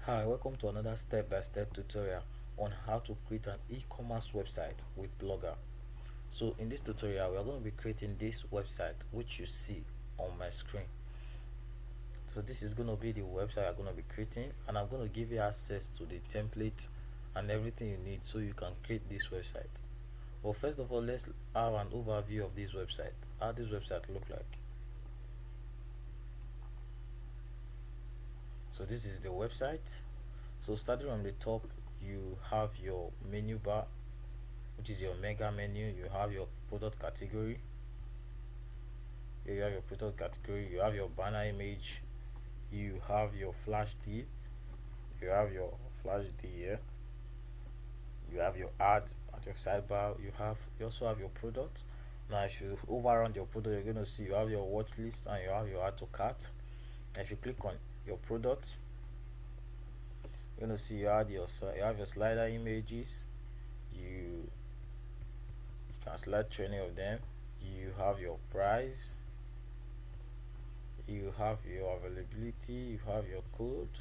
Hi, welcome to another step-by-step tutorial on how to create an e-commerce website with Blogger. So in this tutorial, we are going to be creating this website which you see on my screen. So this is going to be the website I'm going to be creating, and I'm going to give you access to the template and everything you need so you can create this website. But first of all, let's have an overview of this website, how this website look like. So this is the website. So starting from the top, you have your menu bar, which is your mega menu. You have your product category. Here you have your product category. You have your banner image. You have your flash D. You have your flash D here. You have your ad at your sidebar. You also have your product. Now if you overrun your product, you're going to see you have your watch list and you have your add to cart. And if you click on your product, you're going to see you have your slider images. You can select any of them. You have your price, you have your availability, you have your code,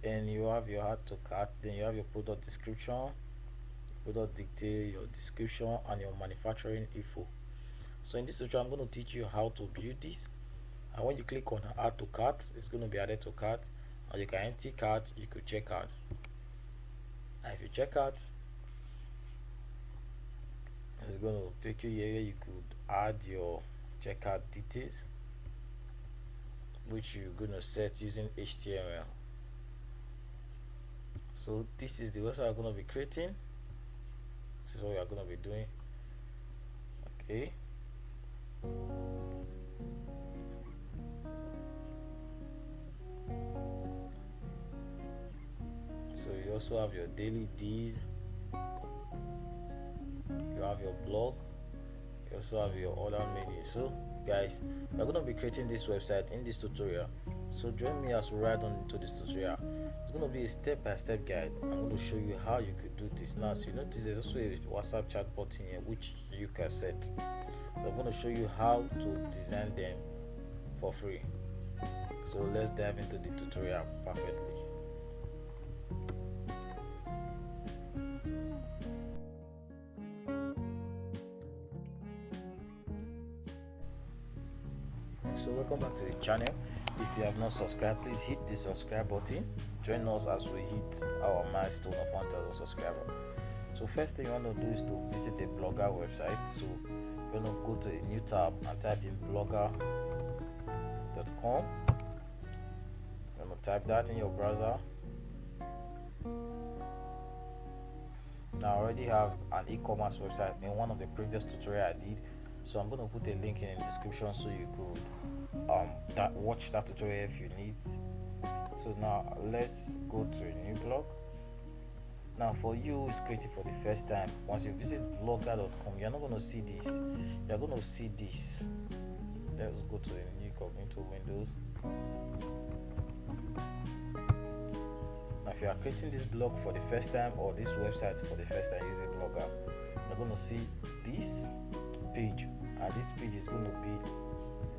and you have your add to cart. Then you have your product description, product detail, your description, and your manufacturing info. So in this tutorial, I'm going to teach you how to build this. And when you click on add to cart, it's going to be added to cart, and you can empty cart, you could check out. And if you check out, it's going to take you here. You could add your checkout details, which you're going to set using HTML. So this is the website I'm going to be creating. This is what we are going to be doing. Okay. So you also have your daily deeds. You have your blog. You also have your order menu. So guys, we're going to be creating this website in this tutorial. So join me as we ride on into this tutorial. It's going to be a step-by-step guide. I'm going to show you how you could do this. Now, so you notice there's also a WhatsApp chat button here which you can set. So I'm going to show you how to design them for free. So let's dive into the tutorial perfectly. So welcome back to the channel. If you have not subscribed, please hit the subscribe button. Join us as we hit our milestone of 1,000 subscribers. So first thing you want to do is to visit the Blogger website. So you're going to go to a new tab and type in blogger.com. You're going to type that in your browser. Now I already have an e-commerce website in one of the previous tutorials I did. So I'm going to put a link in the description so you could watch that tutorial if you need. So now let's go to a new blog. Now for you who's creating for the first time, once you visit blogger.com, you're not going to see this. You're going to see this. Let's go to a new incognito window. Now if you are creating this blog for the first time or this website for the first time using Blogger, you're going to see this page, and this page is going to be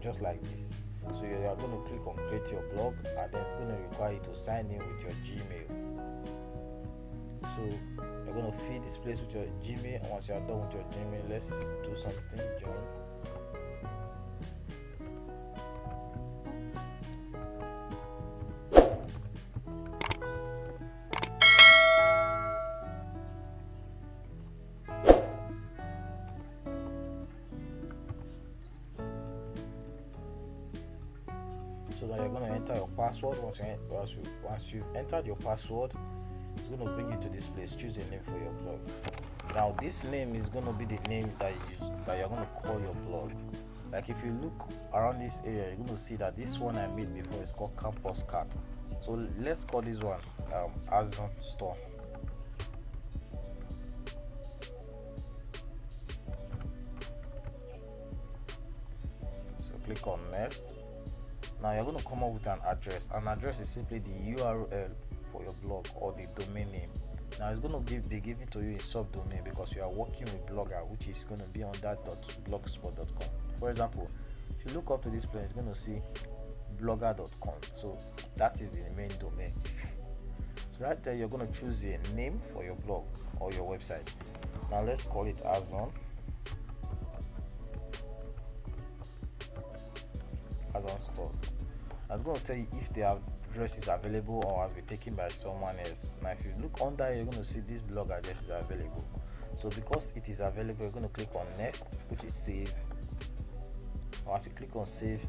just like this. So you are going to click on create your blog, and then it's going to require you to sign in with your Gmail. So you're going to fill this place with your Gmail, and once you are done with your Gmail, let's do something. Join. So now you're going to enter your password. Once you've entered your password, it's going to bring you to this place. Choose a name for your blog. Now this name is going to be the name that you're going to call your blog. Like if you look around this area, you're going to see that this one I made before is called Campus Cart. So let's call this one Azon Store. So click on next. Now you're going to come up with an address. An address is simply the URL for your blog or the domain name. Now it's going to be given to you a subdomain because you are working with Blogger, which is going to be on that .blogspot.com. For example, if you look up to this place, it's going to see blogger.com. So that is the main domain. Right there, you're going to choose a name for your blog or your website. Now let's call it Azon store. It's going to tell you if the address is available or has been taken by someone else. Now if you look under, you're going to see this blog address is available. So because it is available, you're going to click on next, which is save. Once you click on save,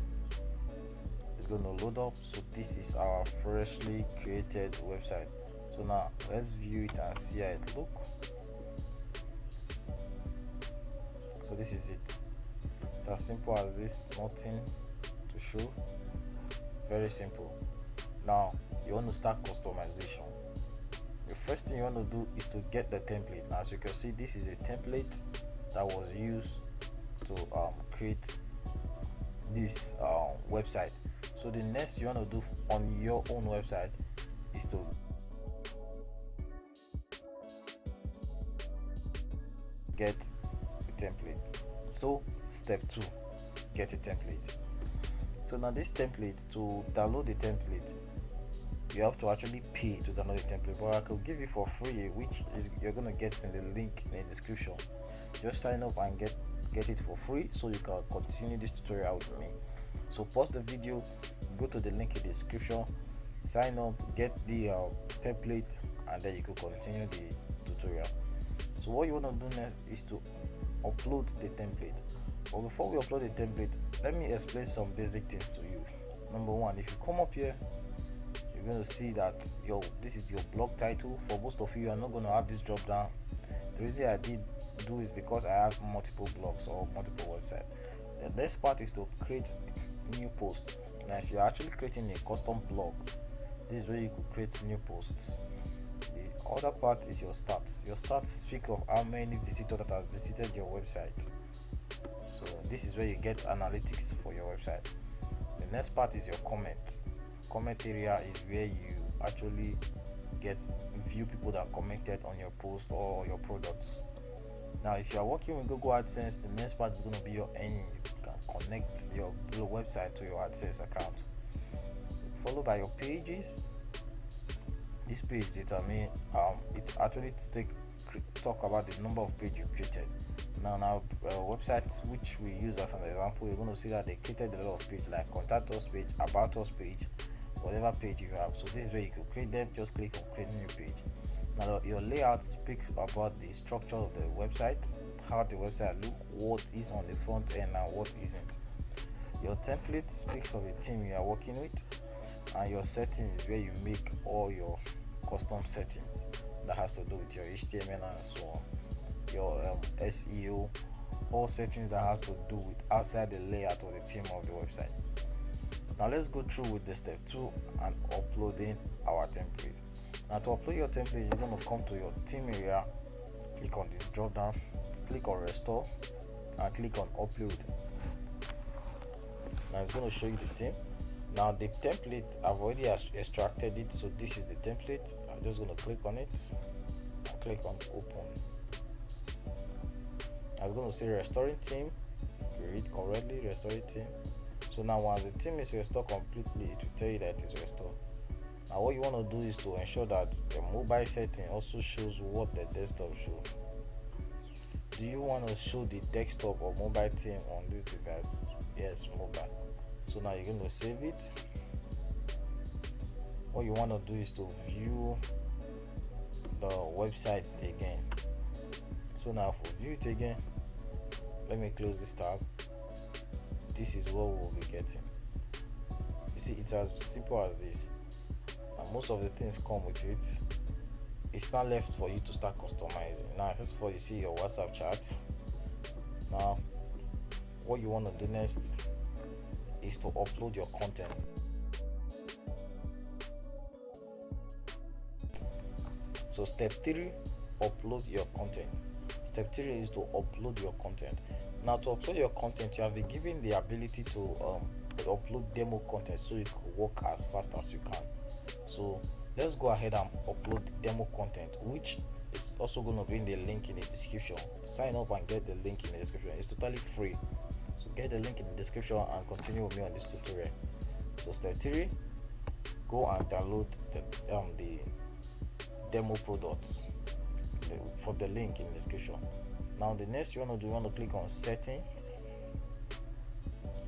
it's going to load up. So this is our freshly created website. So now let's view it and see how it looks. So this is it. It's as simple as this, nothing to show. Very simple. Now you want to start customization. The first thing you want to do is to get the template. Now as you can see, this is a template that was used to create this website. So the next you want to do on your own website is to get a template. So step 2, get a template. So now this template, to download the template, you have to actually pay to download the template, but I could give you for free, which is you're gonna get in the link in the description. Just sign up and get it for free so you can continue this tutorial with me. So pause the video, go to the link in the description, sign up, get the template, and then you can continue the tutorial. So what you want to do next is to upload the template. But before we upload the template, let me explain some basic things to you. Number one, if you come up here, you're going to see that this is your blog title. For most of you are not going to have this drop down. The reason I did do is because I have multiple blogs or multiple websites. The next part is to create new posts. Now if you're actually creating a custom blog, this is where you could create new posts. The other part is your stats. Your stats speak of how many visitors that have visited your website. So this is where you get analytics for your website. The next part is your comment. Comment area is where you actually view people that commented on your post or your products. Now if you are working with Google AdSense, the next part is going to be your earning. You can connect your website to your AdSense account, followed by your pages. This page determine it actually talk about the number of pages you created. Now websites which we use as an example, you're going to see that they created a lot of pages, like contact us page, about us page, whatever page you have. So this is where you can create them. Just click on create new page. Now your layout speaks about the structure of the website, how the website look, what is on the front end and what isn't. Your template speaks of the theme you are working with, and your settings is where you make all your custom settings that has to do with your HTML and so on. Your SEO, all settings that has to do with outside the layout or the theme of the website. Now let's go through with the step 2 and uploading our template. Now to upload your template, you're going to come to your theme area, click on this drop down, click on restore, and click on upload. Now it's going to show you the theme. Now the template, I've already extracted it, so this is the template. I'm just going to click on it and click on open. I was going to say restoring theme. You read correctly, restoring theme. So now once the theme is restored completely, it will tell you that it's restored. Now what you want to do is to ensure that your mobile setting also shows what the desktop shows. Do you want to show the desktop or mobile theme on this device? Yes, mobile. So now you're going to save it. What you want to do is to view the website again. So now for view it again, let me close this tab. This is what we'll be getting. You see, it's as simple as this, and most of the things come with it. It's not left for you to start customizing. Now first of all, you see your WhatsApp chat. Now what you want to do next is to upload your content. So step 3, upload your content. Step 3 is to upload your content. Now to upload your content, you have been given the ability to upload demo content so it can work as fast as you can. So let's go ahead and upload demo content, which is also going to be in the link in the description. Sign up and get the link in the description. It's totally free. So get the link in the description and continue with me on this tutorial. So step 3, go and download the demo products from the link in the description. Now the next you want to do, you want to click on settings,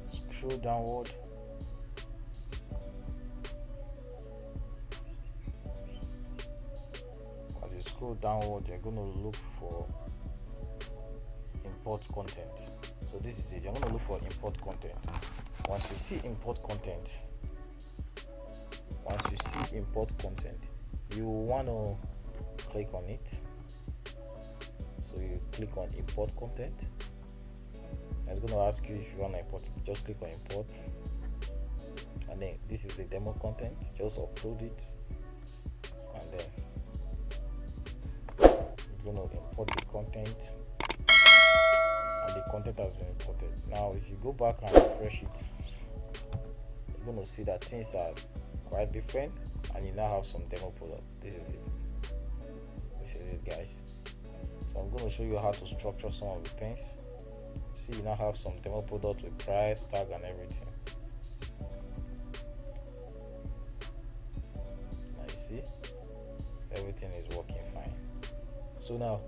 scroll downward, as you scroll downward you're going to look for import content. So this is it, you're going to look for import content. Once you see import content, you want to click on it. So you click on import content. It's going to ask you if you want to import, just click on import, and then this is the demo content, just upload it, and then it's going to import the content, and the content has been imported. Now if you go back and refresh it, you're going to see that things are quite different, and you now have some demo product. This is it guys. So I'm going to show you how to structure some of the things. See, you now have some demo product with price tag and everything. Now you see everything is working fine. So now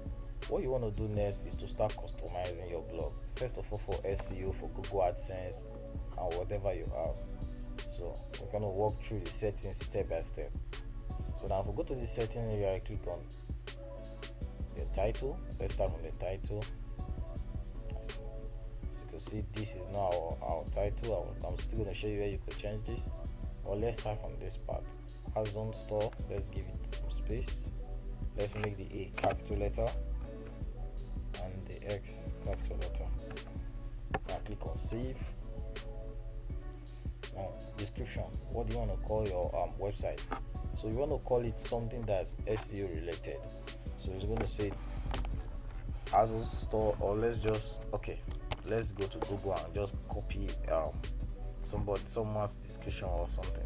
what you want to do next is to start customizing your blog, first of all for SEO, for Google AdSense, and whatever you have. So we're going to walk through the settings step by step. So now if we go to the settings area, I click on the title. Let's start from the title. So you can see this is now our title. I'm still going to show you where you could change this, but let's start from this part. Azon store, let's give it some space. Let's make the A capital letter and the X capital letter. Now click on save. Now description, what do you want to call your website? So you want to call it something that's SEO related. So it's going to say Azon store, or let's go to Google and just copy someone's description or something.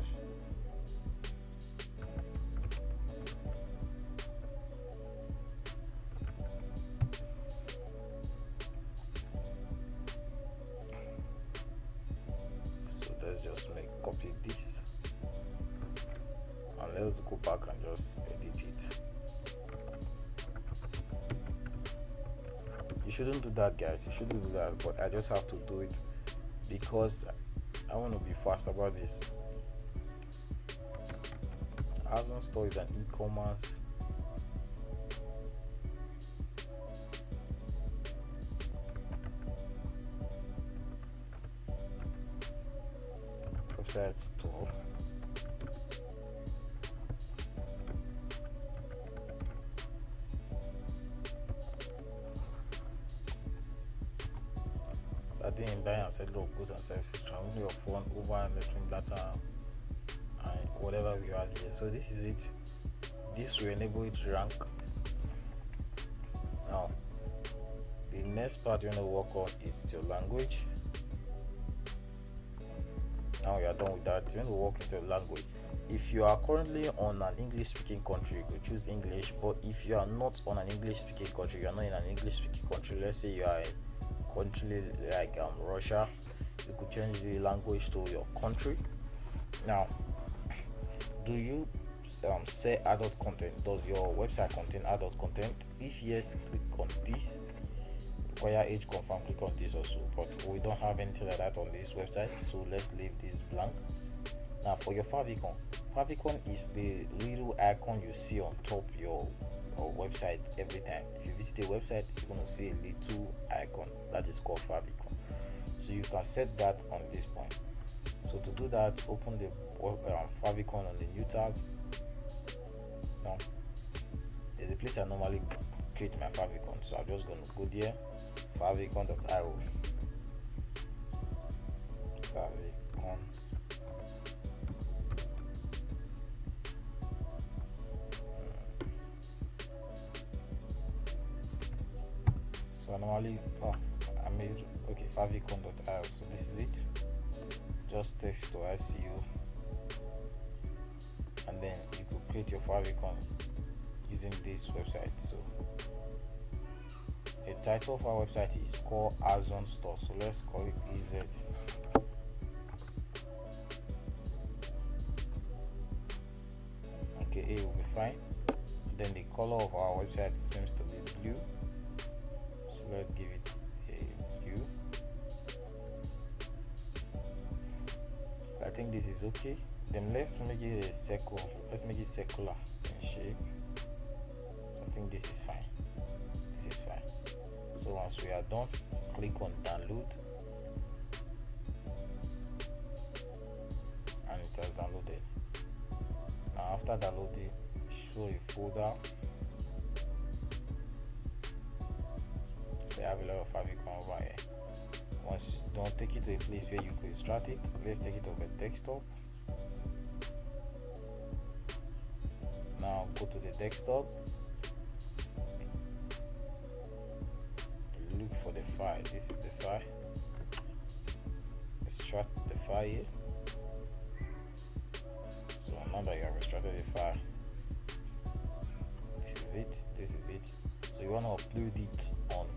So let's just copy this, and let's go back and just edit it. You shouldn't do that, guys. You shouldn't do that, but I just have to do it because I want to be fast about this. Azon store is an e-commerce website store. I didn't buy and sell goods and services, transmitting your phone over electronic data and whatever we have here. So this is it. This will enable it to rank. Now the next part you want to work on is your language. Now you are done with that, you want to work into your language. If you are currently on an English speaking country, you could choose English. But if you are not on an English speaking country, you are not in an English speaking country, let's say you are a country like Russia, you could change the language to your country. Now, do you say adult content? Does your website contain adult content? If yes, click on this. Require age confirm, click on this also, but we don't have anything like that on this website, so let's leave this blank. Now for your favicon is the little icon you see on top your website every time. If you visit a website, you're going to see a little icon that is called favicon. So you can set that on this point. So to do that, open the favicon on the new tab. Now there's a place I normally create my favicon, so I'm just going to go there, favicon.io, favicon. So I normally I made favicon.io. So this is it. Just text to SEO, and then you could create your favicon using this website. So the title of our website is called Azon Store, so let's call it AZ. Okay, A will be fine. Then the color of our website seems to be blue, so let's give it a blue. I think this is okay. Then let's make it a circle. Let's make it circular in shape. So I think this is fine. This is fine. So once we are done, click on download, and it has downloaded. Now after downloading, show a folder. So I have a lot of fabric over here. Once you don't take it to a place where you could extract it, let's take it over desktop. Now go to the desktop, look for the file. This is the file. Extract the file here. So now that you have extracted the file, this is it. This is it. So you want to upload it on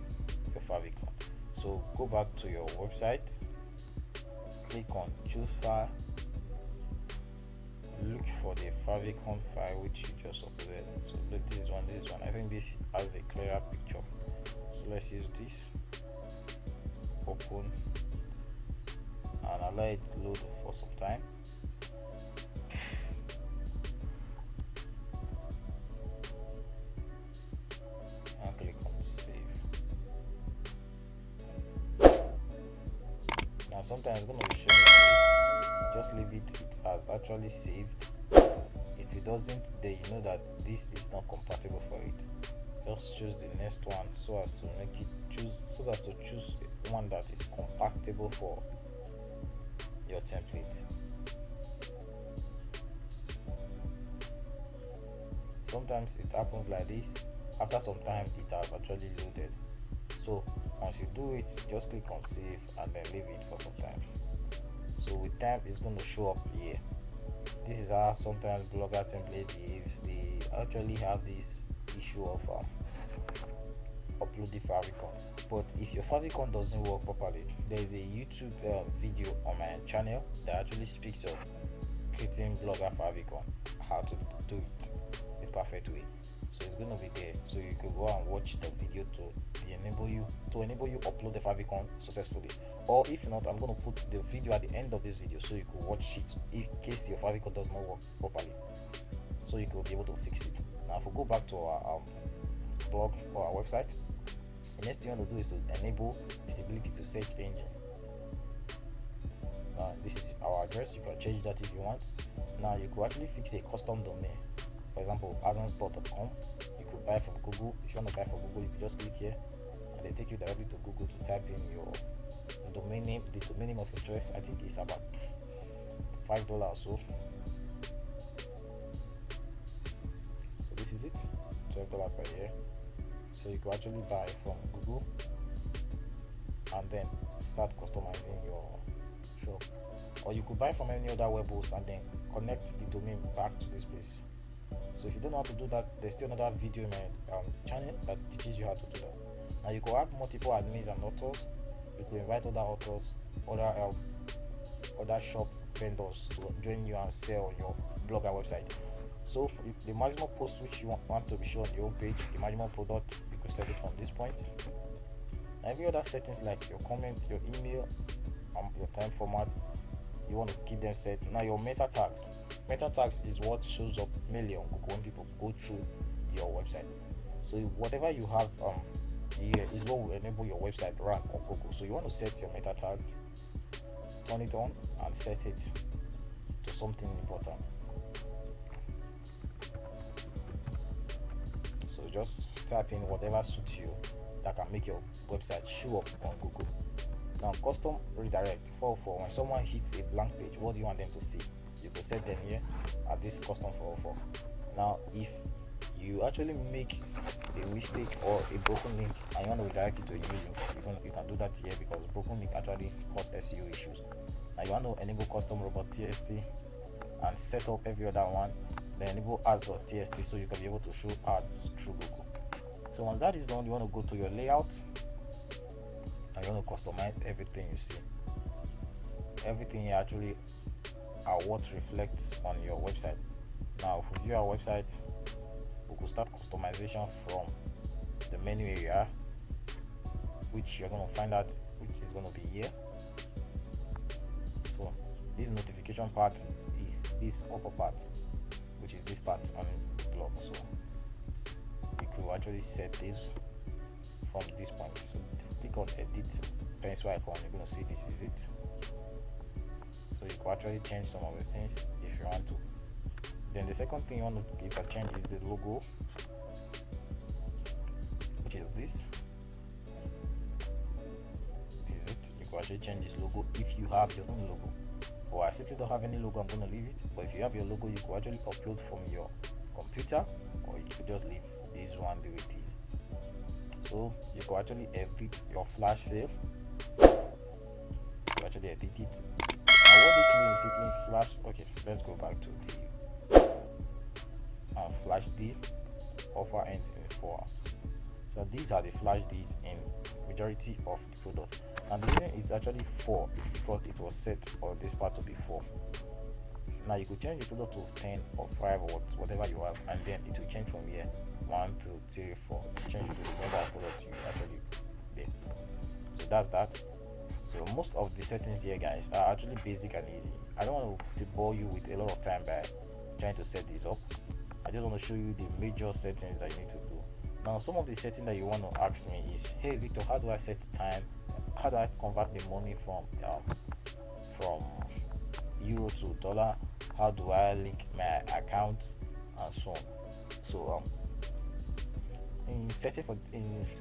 your favicon. So go back to your website, click on choose file, look for the favicon file which you just uploaded. So this one. I think this has a clearer picture. So let's use this. Open and allow it to load for some time. And click on save. Now sometimes it's going to be showing like this. Just leave it. It has actually saved. If it doesn't, then you know that this is not compatible for it. Just choose the next one so as to choose one that is compatible for your template. Sometimes it happens like this. After some time, it has actually loaded. So once you do it, just click on save and then leave it for some time. So with time, it's going to show up here. This is how sometimes blogger template behaves. They actually have this issue of upload the favicon. But if your favicon doesn't work properly, there is a YouTube video on my channel that actually speaks of creating blogger favicon, how to do it the perfect way. So it's going to be there, so you could go and watch the video to enable you upload the favicon successfully. Or if not, I'm going to put the video at the end of this video so you could watch it in case your favicon does not work properly, so you could be able to fix it. Now if we go back to our blog or our website, the next thing you want to do is to enable visibility to search engine. This is our address. You can change that if you want. Now you could actually fix a custom domain. For example, azonstore.com. You could buy from Google. If you want to buy from Google, you could just click here and they take you directly to Google to type in your domain name. The domain name of your choice, I think it's about $5 or so. So this is it, $12 per year. So you could actually buy from Google and then start customizing your shop. Or you could buy from any other web host and then connect the domain back to this place. So if you don't know how to do that, there's still another video in my channel that teaches you how to do that. Now you could have multiple admins and authors. You could invite other authors, other shop vendors to join you and sell on your blog and website. So the maximum post which you want to be shown on your homepage, the maximum product, you could set it from this point. Every other settings like your comment, your email, your time format, you want to keep them set. Now your meta tags is what shows up mainly on Google when people go through your website. So whatever you have here is what will enable your website to rank on Google. So you want to set your meta tag, turn it on and set it to something important. So just type in whatever suits you that can make your website show up on Google. Now custom redirect for when someone hits a blank page, what do you want them to see? You can set them here at this custom 404. Now if you actually make a mistake or a broken link and you want to redirect it to a new link, you can do that here, because broken link actually cause SEO issues. Now you want to enable custom robot.txt and set up every other one, then enable ads.txt so you can be able to show ads through Google. So once that is done, you want to go to your layout and you want to customize everything you see. Everything here actually are what reflects on your website. Now if we view our website, we could start customization from the menu area, which you're going to find out which is going to be here. So this notification part is this upper part, which is this part on the block. So you could actually set this from this point. So click on edit pencil icon, you're going to see this is it. So you can actually change some of the things if you want to. Then the second thing you can change is the logo, which is this. This is it. You can actually change this logo if you have your own logo. Or I simply don't have any logo, I'm going to leave it. But if you have your logo, you can actually upload from your computer, or you could just leave this one the way it is. So you can actually edit your flash sale. You actually edit it. Now what this means, it means flash. Okay, let's go back to the flash deal. Offer ends in 4 hours. So these are the flash deals in majority of the product. And the reason it's actually 4 is because it was set on this part to be 4. Now you could change the product to 10 or 5 or whatever you have, and then it will change from here 1, 2, 3, 4. Change to the number of products you actually did. So that's that. So most of the settings here, guys, are actually basic and easy. I don't want to bore you with a lot of time by trying to set this up. I just want to show you the major settings that you need to do. Now some of the settings that you want to ask me is, hey Victor, how do I set time? How do I convert the money from euro to dollar? How do I link my account and so on? So in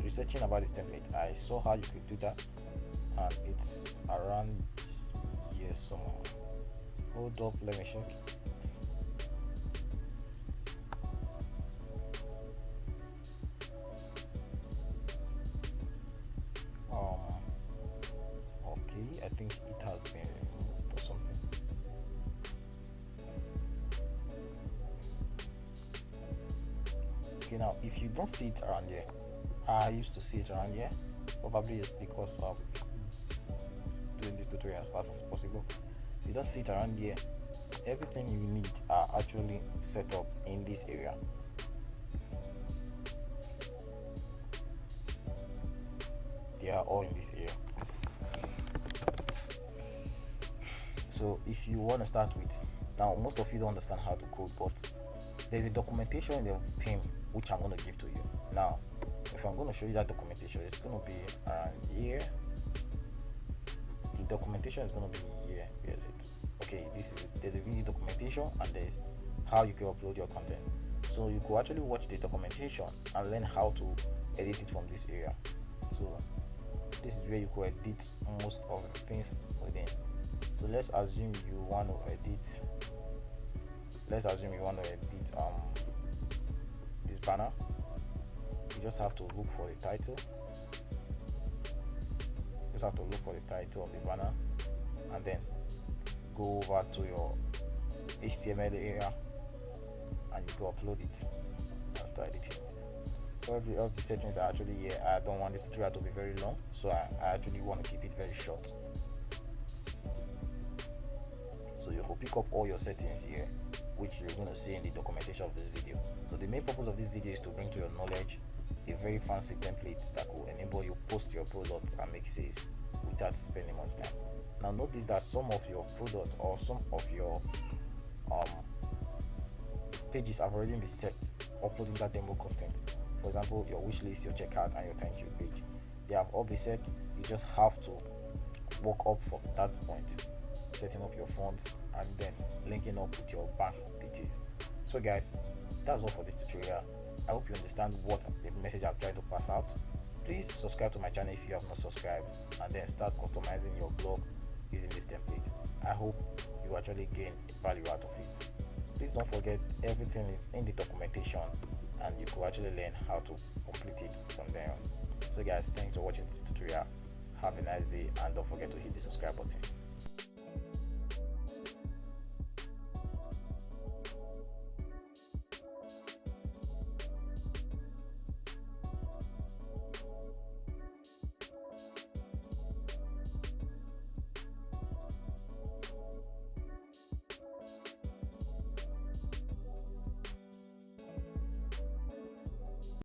researching about this template, I saw how you could do that, and it's around here somewhere. Hold up, let me check. Okay, I think it has been removed or something. Okay, now if you don't see it around here, I used to see it around here. Probably it's because of doing this tutorial as fast as possible. If you don't see it around here, everything you need are actually set up in this area. They are all in this area. So if you want to start with, now most of you don't understand how to code, but there's a documentation in the theme which I'm going to give to you. Now if I'm going to show you that documentation, it's going to be around here. The documentation is going to be here. Where is it? Okay, there's a video documentation, and there's how you can upload your content. So you could actually watch the documentation and learn how to edit it from this area. So this is where you could edit most of the things within. So let's assume you want to edit this banner. You just have to look for the title. Just have to look for the title of the banner, and then go over to your HTML area, and you go upload it and start editing it. So every of the settings are actually here. I don't want this tutorial to be very long, so I actually want to keep it very short. So you will pick up all your settings here, which you're going to see in the documentation of this video. So the main purpose of this video is to bring to your knowledge a very fancy template that will enable you post your products and make sales without spending much time. Now notice that some of your products or some of your pages have already been set uploading that demo content. For example, your wish list, your checkout, and your thank you page. They have all been set. You just have to walk up from that point, setting up your fonts and then linking up with your bank details. So guys, that's all for this tutorial. I hope you understand what the message I'm trying to pass out. Please subscribe to my channel if you have not subscribed, and then start customizing your blog using this template. I hope you actually gain value out of it. Please don't forget, everything is in the documentation, and you could actually learn how to complete it from there on. So guys, thanks for watching this tutorial. Have a nice day, and don't forget to hit the subscribe button.